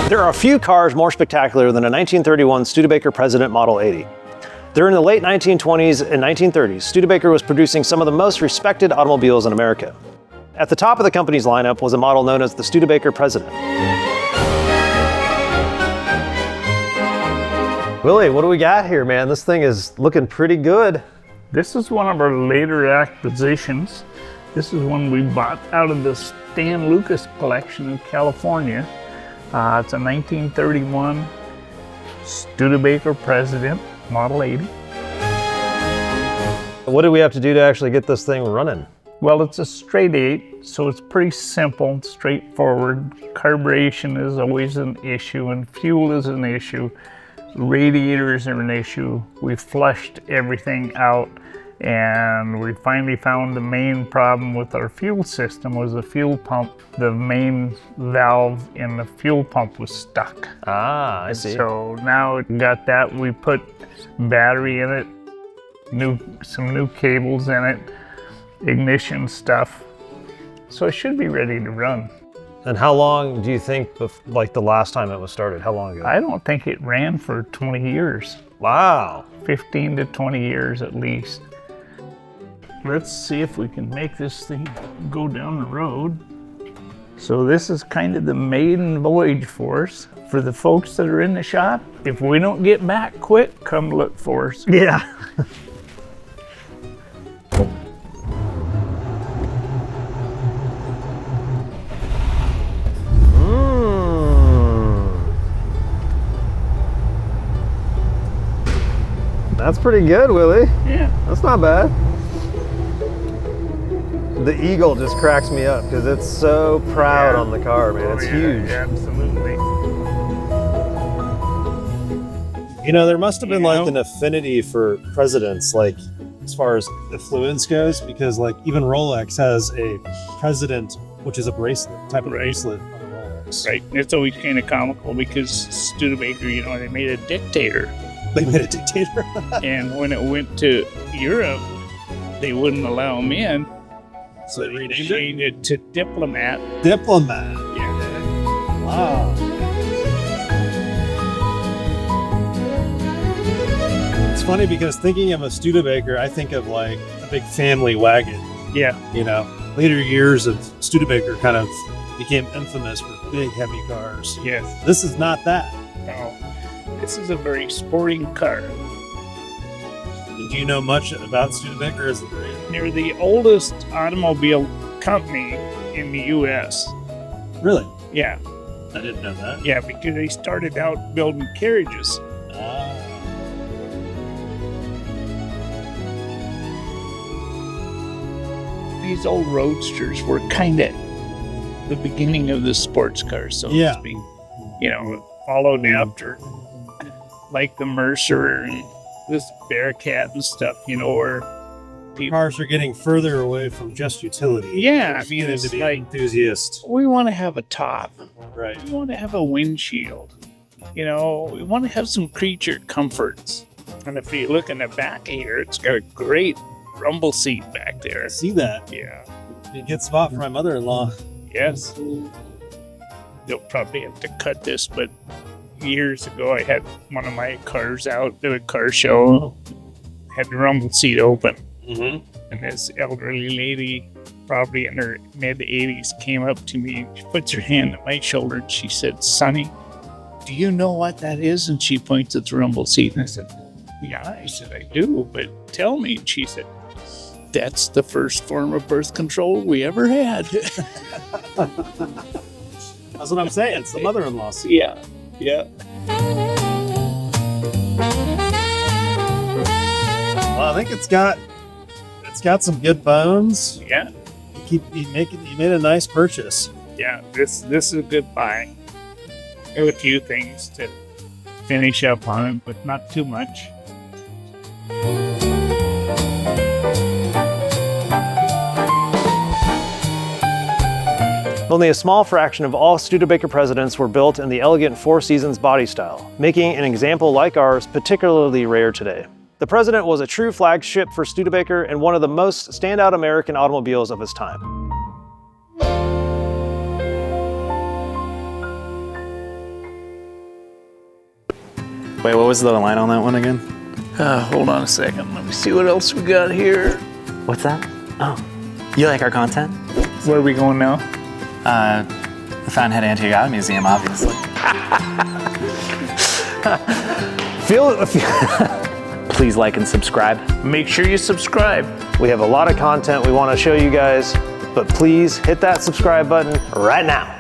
There are a few cars more spectacular than a 1931 Studebaker President Model 80. During the late 1920s and 1930s, Studebaker was producing some of the most respected automobiles in America. At the top of the company's lineup was a model known as the Studebaker President. Willie, what do we got here, man? This thing is looking pretty good. This is one of our later acquisitions. This is one we bought out of the Stan Lucas collection in California. It's a 1931 Studebaker President Model 80. What do we have to do to actually get this thing running? Well, it's a straight 8, so it's pretty simple, straightforward. Carburation is always an issue, and fuel is an issue. Radiators are an issue. We flushed everything out, and we finally found the main problem with our fuel system was the fuel pump. The main valve in the fuel pump was stuck. Ah, I see. So now it got that. We put battery in it, some new cables in it, ignition stuff. So it should be ready to run. And how long do you think, like the last time it was started, how long ago? I don't think it ran for 20 years. Wow. 15 to 20 years at least. Let's see if we can make this thing go down the road. So this is kind of the maiden voyage for us. For the folks that are in the shop, if we don't get back quick, come look for us. Yeah. That's pretty good, Willie. Yeah. That's not bad. The eagle just cracks me up because it's so proud on the car, man. It's huge. Yeah, absolutely. You know, there must have been like an affinity for presidents, like as far as affluence goes, because like even Rolex has a president, which is a bracelet, type of bracelet on a Rolex. Right. It's always kind of comical because Studebaker, you know, they made a Dictator. They made a Dictator. And when it went to Europe, they wouldn't allow them in. So they changed it to Diplomat. Diplomat. Yeah. Wow. It's funny because thinking of a Studebaker, I think of like a big family wagon. Yeah. You know, later years of Studebaker kind of became infamous for big, heavy cars. Yes. This is not that. No. This is a very sporting car. Do you know much about Studebaker as a brand? They're the oldest automobile company in the U.S. Really? Yeah. I didn't know that. Yeah, because they started out building carriages. Ah. These old roadsters were kind of the beginning of the sports cars, so to speak. You know, followed after, like the Mercer and this Bearcat and stuff, you know, where cars are getting further away from just utility. Yeah, I mean, it's it's to be like an enthusiast. we want to have a top. Right. We want to have a windshield. You know, we want to have some creature comforts. And if you look in the back here, it's got a great rumble seat back there. I see that. Yeah. Be a good spot for my mother-in-law. Yes. They'll probably have to cut this, but years ago I had one of my cars out at a car show. Had the rumble seat open. Mm-hmm. And this elderly lady, probably in her mid-80s, came up to me. She puts her hand on my shoulder and she said, "Sonny, do you know what that is?" And she points at the rumble seat. And I said, "Yeah." I said, "I do, but tell me." And she said, "That's the first form of birth control we ever had." That's what I'm saying. It's the mother-in-law seat. Yeah. Yeah. Well, I think it's got some good bones. Yeah. You made a nice purchase. Yeah. This is a good buy. There are a few things to finish up on it, but not too much. Only a small fraction of all Studebaker Presidents were built in the elegant Four Seasons body style, making an example like ours particularly rare today. The President was a true flagship for Studebaker and one of the most standout American automobiles of his time. Wait, what was the line on that one again? Hold on a second. Let me see what else we got here. What's that? Oh, you like our content? Where are we going now? The Fountainhead Antique Auto Museum, obviously. Please like and subscribe. Make sure you subscribe. We have a lot of content we want to show you guys, but please hit that subscribe button right now.